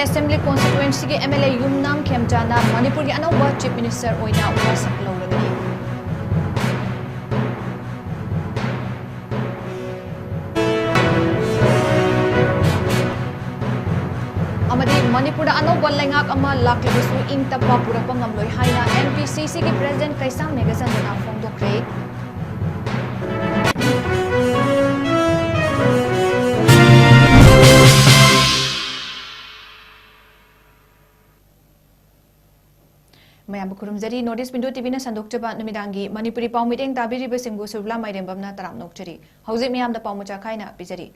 Assembly constituency के MLA Yumnam ꯈꯦꯝꯆꯥꯅ Manipur के अनौबा Chief Minister ओइना वासक लौरगनी अमदी Manipur अनौबा लेंगाक अमा लाक्लबसु इंग तप्पा पुरकपा ngamloi haina NPCC के President 𝐋𝐢𝐯𝐞 फोंदोक्रे मैम खुरुमजरी नोटिस बिंदु टीवी ने संदोक्चबा नुमिदांगी मणिपुरी पाउ मीटिंग ताबिरिबे सिंगु सुरबला माइरेंबमना तराम नोक्चरी हौजे मियामदा पाउमुचा खाइना पिजरी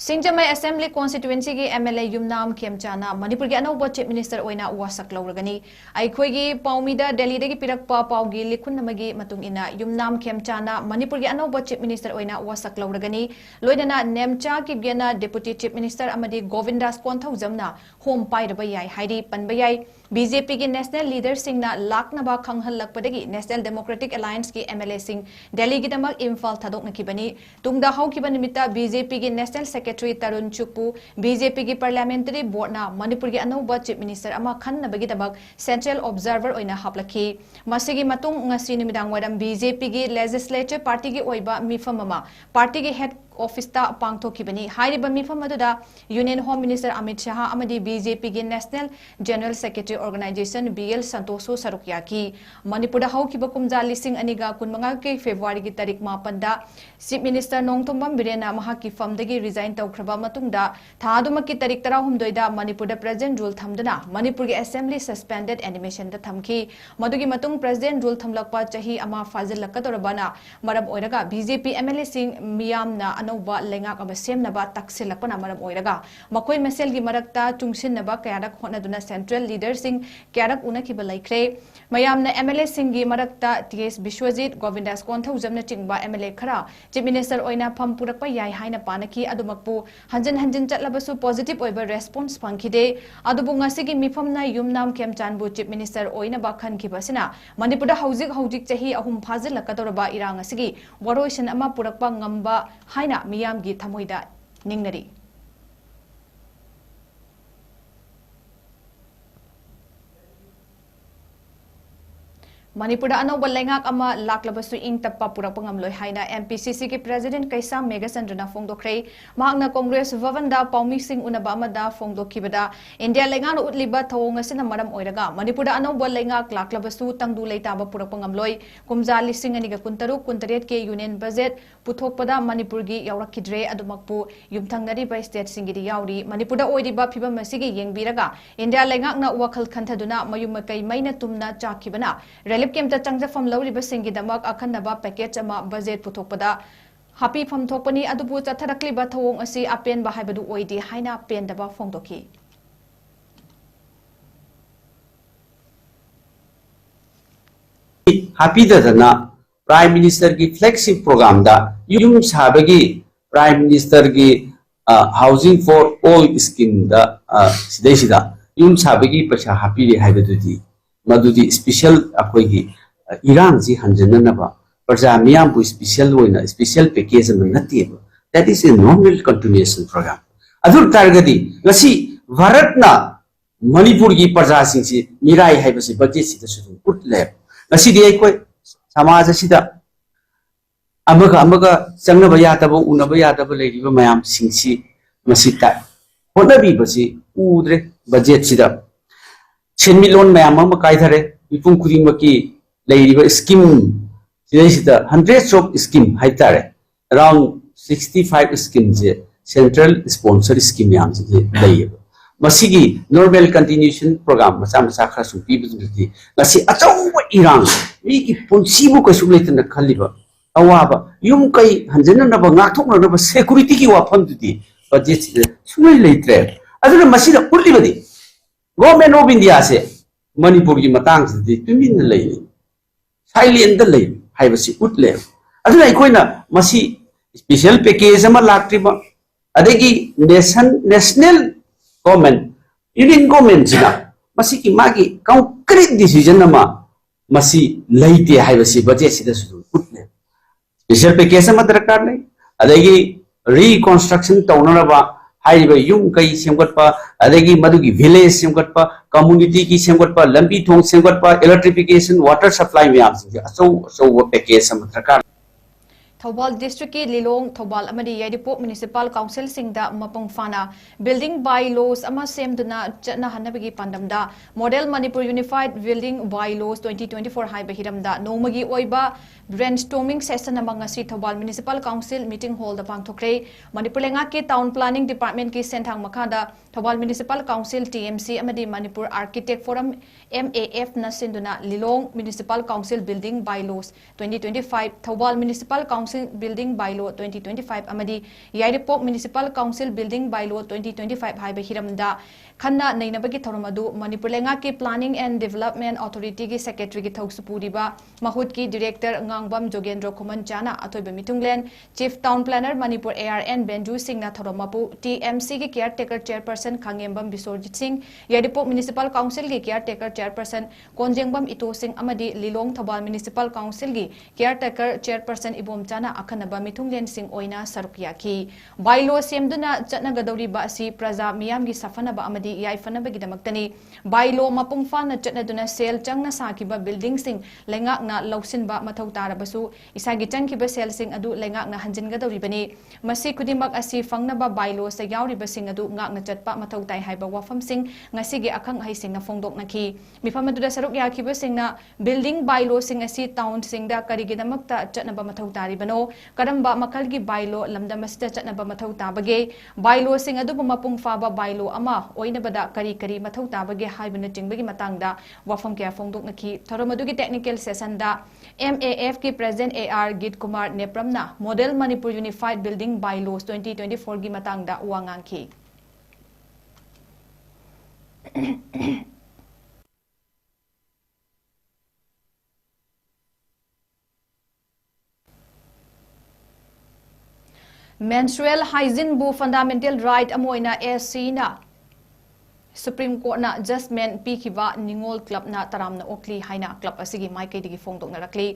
सिंगजमई असेंबली कॉन्स्टिट्यूएंसी की MLA यूमनाम खेमचाना मणिपुर के अनौबा चीफ मिनिस्टर ओइना वासक लौरगनी अखोइगी पाउमीदा दिल्ली दगी पिरकपा पाउगी लिखुन नमगी मतुंग इना यूमनाम खेमचाना मणिपुर के अनौबा चीफ मिनिस्टर ओइना वासक लौरगनी लोइदना नेमचा की गेना डेप्यूटी चीफ मिनिस्टर अमदी गोविंदास कोंथौजमना होम पाइरबा याई हाइरी पनबा याई बीजेपी की नेशनल लीडर सिंगना लाकनबा खंगहललकपदगी नेशनल डेमोक्रेटिक अलायंस की MLA सिंग दिल्ली की दमक इम्फाल थादोकनखिबनी तुंगदा हौकिबा निमित्ता बीजेपी की नेशनल सेक्रेटरी 𝗠𝗔𝗡𝗜𝗣 बीजेपी की पार्लियामेंटरी बोर्डना मणिपुर की अनौबा चीफ मिनिस्टर अमा खन्नबगीदमक सेंट्रल ऑब्जर्वर ओइना हापलखी मसिगी मतुंग ngasi निमिदांग वाइरम बीजेपी की लेजिस्लेचर पार्टी की ओइबा मिफम अमा पार्टी की हेड ऑफिस ता पांगथोखिबनी हाइरिबा मिफम अदुदा union home minister Amit Shah अमदी बीजेपी की national general secretary organisation BL संतोषो सरुकयाकी मणिपुर हौकिबा कुमजा लिसिंग अनिगा कुनमंगा के फेब्रुआरी की तारीख 5 दा चीफ मिनिस्टर नोंगथोंबम बिरेना महाकी फमदगी रिजाइन तौखरबा मतुंगदा थादुमकी तारीख 13 दा मणिपुर दा प्रेसिडेंट रूल थमदना मणिपुर की असेंबली सस्पेंडेड एनिमेशन दा थमखी मदुगी मतुंग प्रेसिडेंट रूल थमलकपा चही अमा फाजिलकदोरबाना मरम ओइरगा बीजेपी MLA सिंग मियामना अनौबा लेंगाक अमा सेमनबा तक्सिलकपना मरम ओइरगा मखोय मसेल की मरकता चुंगसिनबा कयारक होनदुना सेंट्रल लीडर सिंग कयारक उनखिबा लैख्रे मयामना MLA सिंग की मरकता TS विश्वजीत गोविंदास कोंथौजमना चिंगबा MLA खरा चीफ मिनिस्टर ओइना फम पुरकपा याय हाइना पानकी अदुमकपु हंजन हंजन चटलबसु पॉजिटिव ओइबा रेस्पॉन्स फंखिदे अदुबु ngasi की मिफमना यूमनाम खेमचानबु चीफ मिनिस्टर ओइना बा खनखिबसिना मणिपुर हौजिक चही अहुम फाजिलकदोरबा इरांग असigi वरोइसन अमा पुरकपा ngamba हाइना मियाम की थमोइदा निंगनरी मणिपुर अनौबा लेंगाक अमा लाक्लबसु इंग तप्पा पुरकपा ngamloi haina MPCC की प्रेसिडेंट 𝐋𝐢𝐯𝐞 फोंदोक्रे मांगना कांग्रेस भवनदा पाउमी सिंग उनबा अमदा फोंदोखिबदा इंडिया लेंगान उतलिबा थवोंग असिना मरम ओइरगा मणिपुर अनौबा लेंगाक लाक्लबसु तंगदु लेताबा पुरकपा ngamloi कुमजा लिसिंग अनिगा कुंतरुक कुंतरेट के यूनियन बजट पुथोकपदा मणिपुर की यावरखिद्रे अदुमकपु युमथंगनरिबा स्टेट सिंगिदि यावरी मणिपुर ओइरिबा फिबम असिगी येंगबिरगा इंडिया लेंगाकना वखल खंथदुना मयुमकई मैना तुमना चाखिबना केमता चंगजफम लौरिबसिंगिदमक अखन्नबा पैकेज अमा बजेट पुथोकपदा हापी फम थोकपनी अदुबु चथरक्लिबा थवोंग असि अपेनबा हाइबदु ओइदि हाइना पेनदबा फोंदोखि हापी दना प्राइम मिनिस्टर की फ्लैगशिप प्रोग्राम दा यूम साबगी प्राइम मिनिस्टर की हाउसिंग फॉर ऑल स्कीम दा सिदैसिदा यूम साबगी पैसा हापी रे हाइबदुदी मधुदी स्पेशल अखोगी इरान जी हंजननबा प्रजा मियाम बु स्पेशल होइना स्पेशल पैकेज में नतीब that is a normal continuation programme अदुर तारगदी गसी भारतना मणिपुर की प्रजा सिंसी मिराई हाइबसी बजेट सिदा सुदु उतले गसी दि कोइ समाज सिदा अमगा चंगनबा यादबो उनबा यादबो लेरिबा मयाम सिंसी मसिता होनबी बसी उद्रे बजेट सिदा सेनमिलोन मैम कायधरे मिपुम खुदिंगमकी लेरिबा स्कीम सिदैसिदा हंड्रेड्स ऑफ स्कीम हाइतारे अराउंड 65 स्कीम जे सेंट्रल स्पॉन्सर स्कीम याम जे लेयबा मसिगी नॉर्मल कंटिन्यूएशन प्रोग्राम मचा मचा खरा सु पीबदुदी गसी अचौब इरांग मी की पुंसीबु कसु लेतन खलिबा अवाबा युम कई हंजननबा ngathoknaba security की वाफमदुदी बजेट सुनै लेत्रे अदुना मसिदा उल्लिबदी गवर्नमेंट ऑफ इंडिया से मणिपुर की मतंग से तुमिन ले साइलेंट ले हाइबसी उतले अदुना अखोइना मसी स्पेशल पैकेज अमा लाक्ट्रिबा अदेगी नेशनल गवर्नमेंट यूनियन गवर्नमेंट जिना मसी की मागी कंक्रीट डिसीजन अमा मसी लेते हाइबसी बजेट सिदा सुदु उतले स्पेशल पैकेज अमा दरकार नै अदेगी रिकंस्ट्रक्शन तौनरबा हाइरिबा युम कई सेमगटपा अदगी मदुगी विलेज सेमगटपा कम्युनिटी की सेमगटपा लंबी थोंग सेमगटपा इलेक्ट्रिफिकेशन वाटर सप्लाई में आमसिंग अचौ अचौ पैकेज सम सरकार थौबाल डिस्ट्रिक्ट की लिलोंग थौबाल अमदी याइदिपोक म्युनिसिपल काउंसिल सिंगदा मपुंग फाना बिल्डिंग बायलॉज अमा सेमदुना चना हनबगी पांडमदा model Manipur unified building bylaws 2024 हाइबा हिरमदा नोमगी ओइबा ब्रेनस्टॉर्मिंग सेशन अमंगसी Thoubal municipal council meeting hall दा पांगथोक्रे मणिपुर लेंगा के टाउन प्लानिंग डिपार्टमेंट की सेंथांग मखादा थौबाल म्युनिसिपल काउंसिल टीएमसी अमदी मणिपुर आर्किटेक्ट फोरम MAF न सिंदुना Lilong municipal council building bylaws 2025 Thoubal municipal council building bylaw 2025 अमदी Yairipok municipal council building bylaw 2025 हाइबा हिरमदा खन्ना नैनबगी थौरमदु मणिपुर लेंगा के प्लानिंग एंड डेवलपमेंट अथॉरिटी की सेक्रेटरी की थौसुपुरीबा महूत की director ngangbam jogendro khoman chana athoiba mitunglen chief town planner manipur ARN benju singna thoromapu TMC की caretaker chairperson khangembam bisorjit singh yadipok municipal council की caretaker chairperson konjengbam ito singh amadi lilong thobal municipal council की caretaker chairperson ibom chana akhanaba mitunglen singh oina sarukya ki bylaw semduna chatnagadori ba asi praja miyam gi safanaba amadi yaifanaba gi damaktani bylaw mapung fana chatnaduna sel changna sakiba building sing lengakna lausinba mathau तारबसु इसागी चंखिबा सेलसिंग अदु लेंगाकना हंजिनगदौरिबनी मसी खुदिमक असि फंगनबा बायलो से यावरिबसिंग अदु गाकना चटपा मथौ ताई हाइबा वाफमसिंग ngasiगी अखंग हाइसिंगना फोंगदोकनखी मिफम अदुदा सरुक याखिबसिंगना building बायलो सिंग असि town सिंगदा करिगिदमकता चटनबा मथौ तारिबनो Karamba मखलगी बायलो लमदमसिदा चटनबा मथौ ताबगे बायलो सिंग अदु मपुंग फाबा बायलो अमा ओइनबदा करी करी मथौ ताबगे हाइबना चिंगबगी मतंगदा वाफम क्या फोंगदोकनखी थरमदुगी टेक्निकल सेशन दा MAF की प्रेसिडेंट AR गित कुमार नेप्रमना model Manipur unified building bylaws 2024 की मतंगदा वांगांखी menstrual hygiene bu fundamental right amoina SC na Supreme Court na judgment pikiba ningol club na taramna okli haina club asigi maike digi fongdok na rakli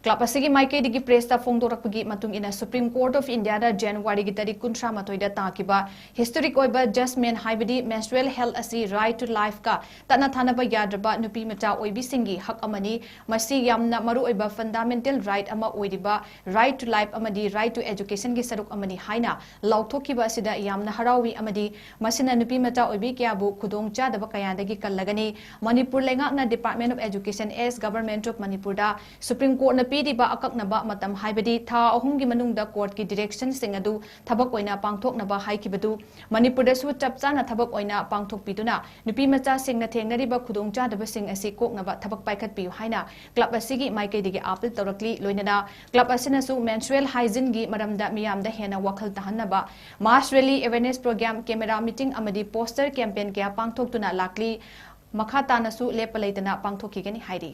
club asigi maike digi press ta fongdok rakpagi matung ina Supreme Court of India da January gi tarik 13 da takiba historic oiba judgment haibadi menstrual health asi right to life ka tana thana ba yadraba nupi macha oibi singi hak amani masi yamna maru oiba fundamental right ama oidiba right to life amadi right to education gi saruk amani haina lauthokiba asida yamna harawi amadi masina nupi macha oibi kyabu khudong chadaba kayadagi kallagani Manipur lengakna Department of Education as Government of Manipur da Supreme Court na pidi ba akaknaba matam haibadi tha ahum gi manungda court ki direction sing adu thabak oina pangthoknaba haikibadu Manipur da su chapchana thabak oina pangthok piduna nupi macha sing na thengnari ba khudong chadaba sing asi koknaba thabak paikhat piu haina club asigi maike digi apil tawrakli loinana club asina su menstrual hygiene gi maramda miyam da hena wakhal tahanaba mass rally awareness program camera meeting amadi poster campaign kya pangthok tuna lakli makha tana su lepalaitana pangthok ki gani hairi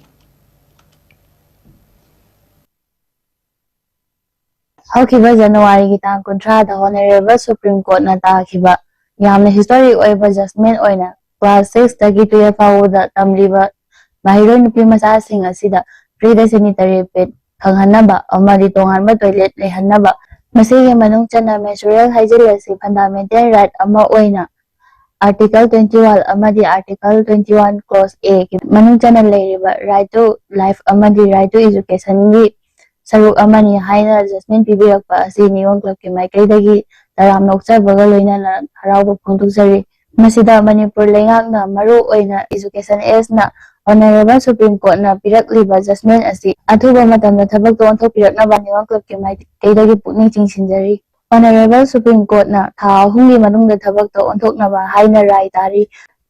Haukiba January ki tang kontra da Honorable Supreme Court na takiba yamna historic oiba judgment oina class 6 dagi 12 fawo da tamliba mahiro nupi macha sing asida free da sanitary pad khanghanaba amari tonganba toilet lehanaba masigi manung chana menstrual hygiene asi fundamental right ama oina Article 21 amadi Article 21 clause A ki manung chana leiriba right to life amadi right to education gi saruk amani haina judgment pibirakpa asi niwang club ki maikei dagi taram nokchabaga loinana harauba phongdokjari masida Manipur lengakna maru oina education as na Honorable Supreme Court na pirakliba judgment asi athuba matamda thabak to onthok pirakna niwang club ki maikei dagi pukning chingsinjari Honorable Supreme Court na tha ahumgi manungda thabak to onthokna ba haina rai tari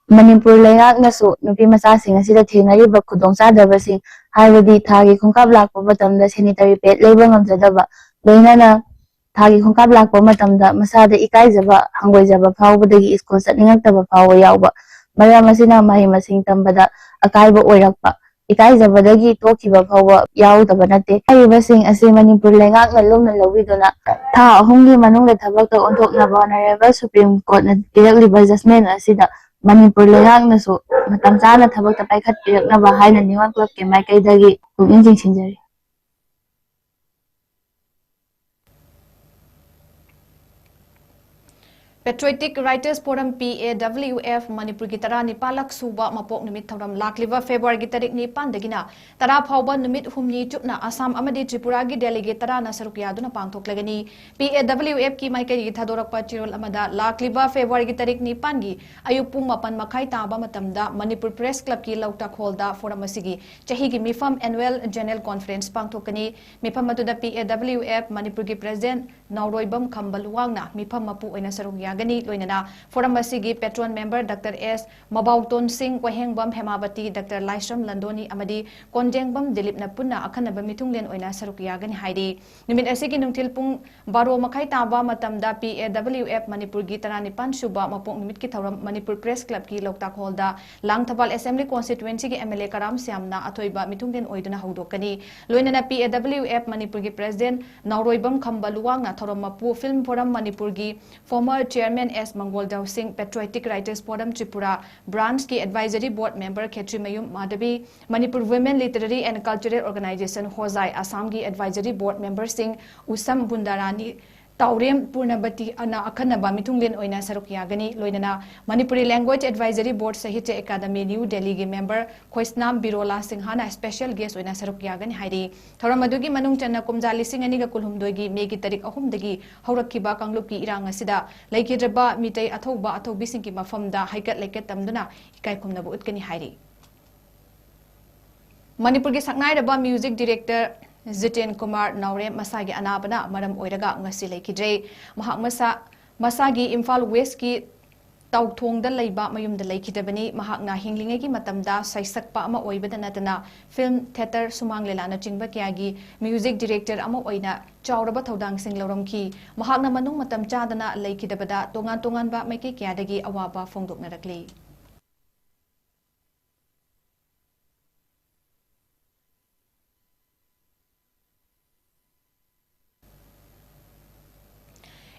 Manipur lengakna su nupi macha sing asida thengnari ba khudong chadaba sing haibadi thagi khongkap lakpa matamda sanitary pad leiba ngamjadaba loinana thagi khongkap lakpa matamda masada ikaijaba hangoijaba phawbadagi school chatningaktaba phawba yawba maram asina mahi masing tambada akaiba oirakpa ikaijabadagi tokiba phawba yawdaba nate haiba sing asi Manipur lengakna lumna lawiduna tha ahumgi manungda thabak to onthoknaba Honorable Supreme Court na pirakliba judgment asida Manipur lengakna su matam chana thabak ta paikhat piraknaba haina niwang club ke maikei dagi pukning chingsinjari Patriotic Writers Forum PAWF Manipur ki tara ni palak suba mapok numit thoram lakliba February ki tarik ni pandagina tara phawba numit humni chupna Assam amadi Tripura gi delegate tara na saruk yaduna pangthok lagani PAWF ki mai kari thadorak pa chirol amada lakliba February ki tarik ni pangi ayuk pung mapan makhai taba matamda Manipur Press Club ki lautak hall da forum asigi chahi gi mifam annual general conference pangthokani mifam atuda PAWF Manipur ki president Nauroibam Khambaluwangna mifam mapu oina saruk gani loinana forum asigi patron member Dr. S Mabauton Singh Wahengbam Hemabati Dr. Laisram Landoni amadi Konjengbam Dilip na punna akhanaba mitunglen oina sarukya gani haidi nimit asigi nungthil pung baro makhai taba matamda PAWF Manipur gi tarani pan suba mapok nimit ki thoram Manipur Press Club ki loktak hall da Langthabal Assembly constituency gi MLA Karam Siamna athoiba mitunglen oiduna haudokani loinana PAWF Manipur gi president Nauroibam Khambaluwang na thoram mapu film forum Manipur gi former Chairman S. Mangoldaw Singh, Patriotic Writers Forum Tripura Branch की Advisory Board Member 𝐋𝐢𝐯𝐬 Madhavi, Manipur Women Literary and Cultural Organization 𝐻𝐲𝐈 Assam की Advisory Board Member Singh Usam Bundarani Taurem Purnabati ana akhanaba mitunglen oina sarukya gani loinana Manipuri Language Advisory Board Sahitya Academy New Delhi gi member Khoisnam Birola Singhana special guest oina sarukya gani hairi thoram adugi manung channa kumjali singani ga kulhumdoi gi megi tarik ahum dagi haurakkiba kanglup ki irang asida laikhidraba mitai athoba athobi sing ki mafamda haikat laiket tamduna ikai khumnabu utkani hairi Manipur gi saknai raba music director 𝐶𝐞𝐰𝐬 𝐁𝐫𝐴 masagi anabana maram oiraga ngasi laikidre mahak masagi Imphal West ki tauthongda leiba mayumda laikidabani mahakna hinglingai ki matamda saisakpa ama oibada natana film theater sumang lelana chingba kyagi music director ama oina chawraba thodang sing loromki mahakna manung matam chadana laikidabada tongan ba maike kyadagi awaba phongdoknarakli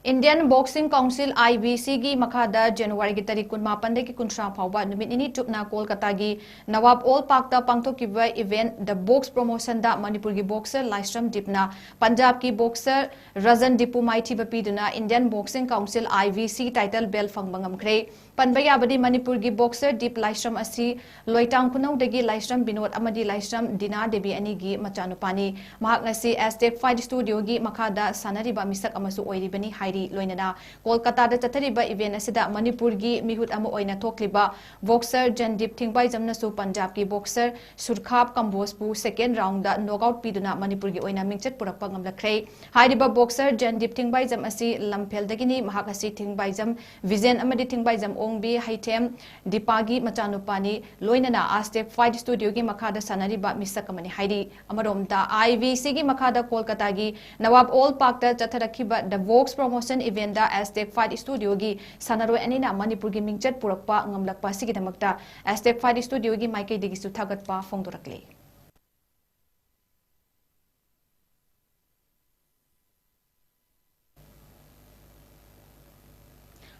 Indian Boxing Council IBC gi makhada January gi tarik 18 dagi 19 phawba numit ini chupna Kolkata gi Nawab All Park ta pangthokiba event the box promotion da Manipur gi boxer Laisram Dipna Punjab ki boxer Rajan Dipu Maithi bapiduna Indian Boxing Council IBC title belt fangbangam khre panbaya badi Manipur gi boxer Dip Laisram asi loitang kunau dagi Laisram Binod amadi Laisram Dina Devi ani gi machanupani mahak ngasi Aztec Fight Studio gi makhada sanariba misak amasu oiribani loinana Kolkata da chathariba event asida Manipur gi mihut ama oina thokliba boxer Jandip Thingbaijam nasu Punjab ki boxer Surkhap Kambospu second round da knockout piduna Manipur gi oina mingchat purakpa ngamlakhre hairiba boxer Jandip Thingbaijam asi Lamphel dagini mahak asi Thingbaijam Vision amadi Thingbaijam Ongbi Haitem Dipagi machanupani loinana Aztec Fight Studio gi makhada sanariba misakamani hairi amaromda IVC gi makhada Kolkata gi Nawab All Park ta chatharakhiba the box promotion event da Aztec Fight Studio gi sanaroi anina Manipur gi mingchat purakpa ngamlakpa sigidamakta Aztec Fight Studio gi maikai digi su thagatpa phongdorakle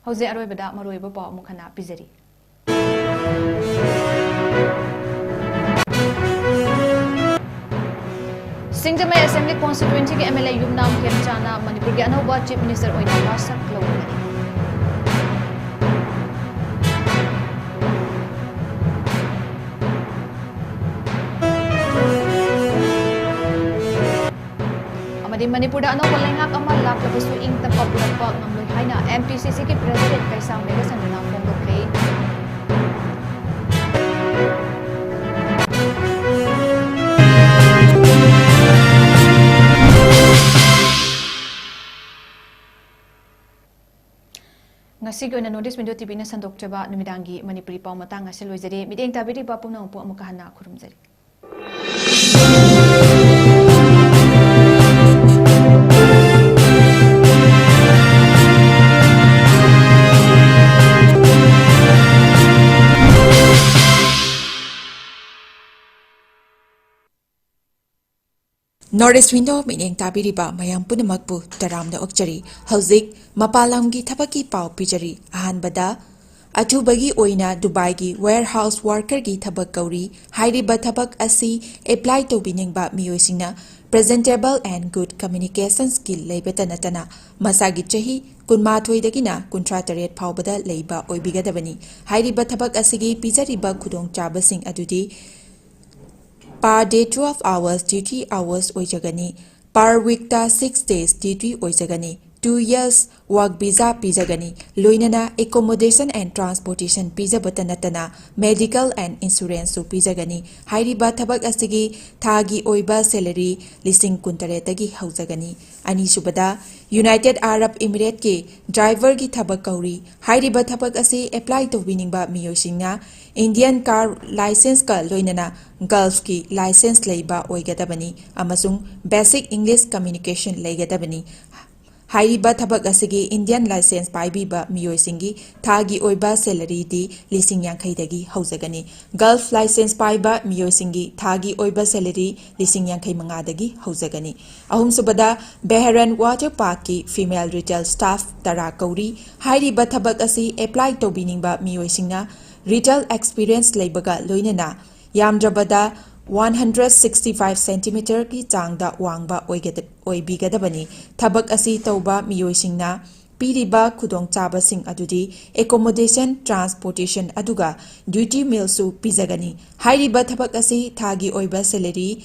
hauze aroibada maroiba pa mukhana pizari 𝐶𝐞𝐲𝐬 Assembly constituency ke MLA Yumnam Khemchana Manipur ke anauba chief minister oina wasak lawani amadi Manipur da anauba lengak ama laklabasu ingta papurakpa ngamloi haina MPCC ke president Kaisang Mega Sandana phongdokle ngasi ko na notice window TV na sandok chaba numidangi Manipuri paw matang ngasi loizari mideng tabiri ba pumna po amukahana khurumjari Northeast Window mideng tabiriba mayam punamakpu taramna okchari hauzik mapalamgi thabaki pau pijari ahanbada athubagi oina Dubai gi warehouse worker gi thabak kauri hairiba thabak asi apply to biningba miyoisingna presentable and good communication skill leibeta natana masagi chahi kunmathoi-dagina 38 phawbada leiba oibigadabani. Hairiba thabak asigi pijariba khudongchabasing adudi per day 12 hours duty hours oijagani, per week ta 6 days duty oijagani, 2 years work visa pijagani, loinana accommodation and transportation pijabata natana medical and insurance su pijagani. Hairiba thabak asigi thagi oiba salary lising kuntaretagi haujagani. Ani subada United Arab Emirates ke driver ki thabak kauri. Hairiba thabak asi apply to winning ba miyosingna Indian car license ka loinana Gulf ki license leiba oigadabani amasung basic English communication leigadabani. Hairiba thabak asigi Indian license paibiba miyoisingi thagi oiba salary di lising yankhaidagi haujagani. Gulf license paiba miyoisingi thagi oiba salary lising yankhai mangadagi haujagani. Ahum subada Behran Water Park ki female retail staff tara kauri. Hairiba thabak asi apply to biningba miyoisingna retail experience leibaga loinana yamdrabada 165 cm ki changda wangba oibigadabani. Thabak asi tauba miyoisingna piriba khudongchabasing adudi accommodation transportation aduga duty meal su pizagani. Hairiba thabak asi thagi oiba salary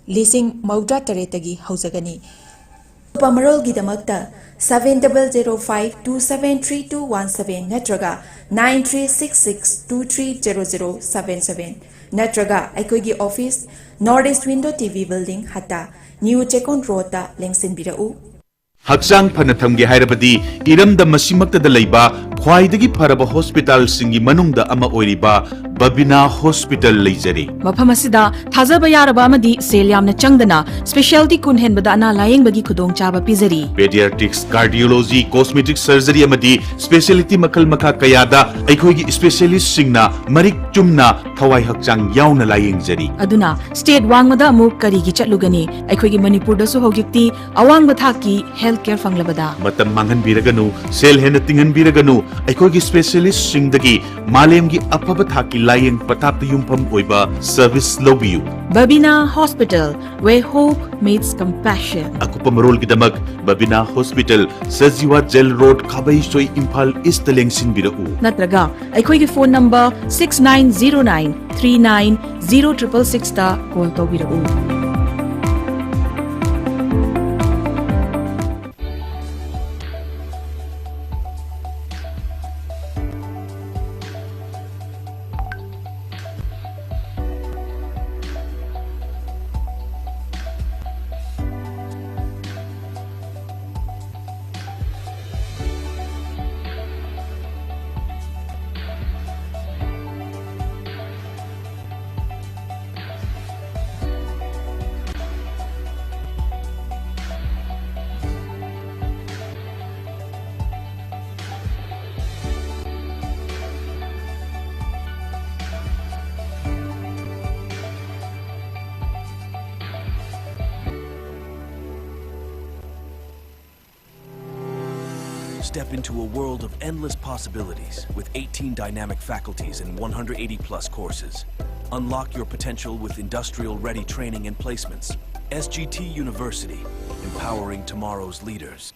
lising mauda taretagi haujagani. Pamarol gidamakta 7005273217 natraga 9366230077 natraga aikoigi office Northeast Window TV building hata New Chekon Road ta lengsinbirau. Hakchang Panatamgi Hairabadi, Iram the Masimakta the Laiba, Khwaidagi Paraba Hospital Singi Manungda Ama Oiriba, Babina Hospital Lizari. Mapamasida, Tazaba Yarabamadi, Seliam Changdana, Specialty Kunhen Badana, Lying Bagi Kudong Chaba Pizari. Pediatrics, Cardiology, Cosmetic Surgery Amadi, Specialty Makal Maka Kayada, Aikoigi Specialist Singna, Marik Chumna, Thawai Hakchang Yauna Lying Zari. Aduna, State Wangmada Muk Karigi Chatlugani, Aikoigi Manipur Dasu Hogikti, Awang Bathaki, Healthcare Fanglabada. Matam Mangan Biraganu, Sel Henatingan Biraganu, Aikoigi Specialist Singdagi, Malemgi Apabathaki Lying Patap Yumpam Oiba, Service Lobiu. Babina Hospital, where hope meets compassion. Akupamarol Gidamak, Babina Hospital, Saziwa Gel Road, Kabay Soy Impal Istalengsin Birau. Natraga, Aikoigi phone number 6909390666 ta call to Birau. Step into a world of endless possibilities with 18 dynamic faculties and 180+ courses. Unlock your potential with industrial-ready training and placements. SGT University, empowering tomorrow's leaders.